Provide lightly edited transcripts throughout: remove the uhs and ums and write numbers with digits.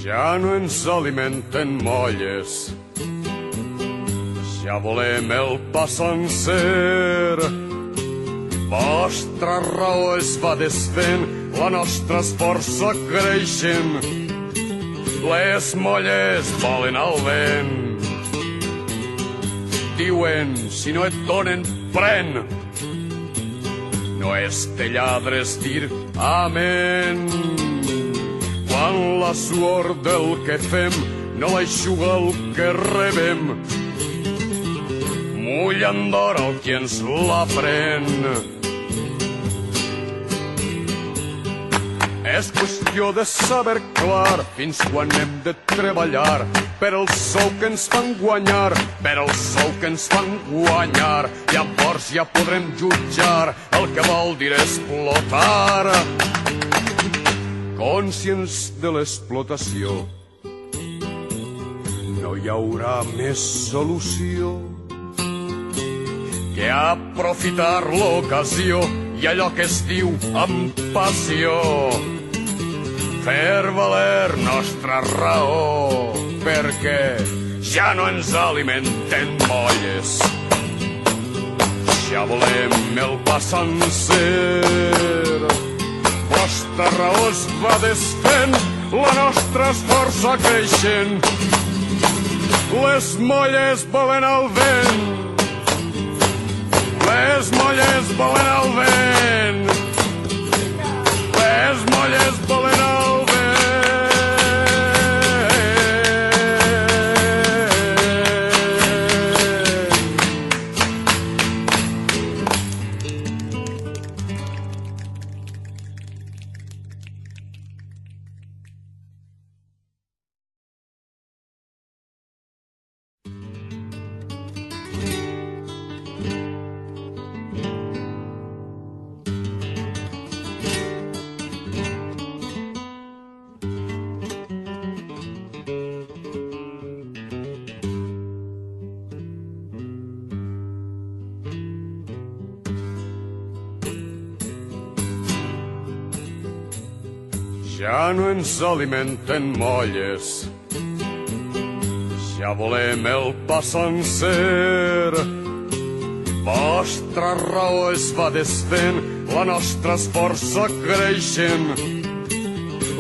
Ja no ens alimenten molles, ja volem el pa sencer. Vostra raó es va desfent, la nostra esforça creixent. Les molles volen al vent. Diuen, si no et donen, pren. No és de lladres dir amén. Quan la suor del que fem no l'aixuga el que rebem, mullant d'or el qui ens la pren. És qüestió de saber clar fins quan hem de treballar per el sou que ens fan guanyar, per el sou que ens fan guanyar. Llavors ja podrem jutjar el que vol dir explotar. Conscients de l'explotació, no hi haurà més solució que aprofitar l'ocasió i allò que es diu amb passió. Fer valer nostra raó, perquè ja no ens alimenten molles, ja volem el pa sencer. Vostra raó es va desfent, la nostra esforça creixent. Les molles volen al vent, les molles volen al vent, les molles volen al vent. Ja no ens alimenten molles, ja volem el pa sencer. Vostra raó es va desfent, la nostra esforça creixent.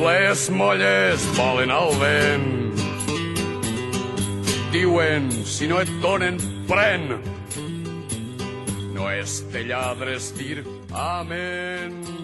Les molles volen al vent. Diuen, si no et donen, pren. No és de lladres dir amén.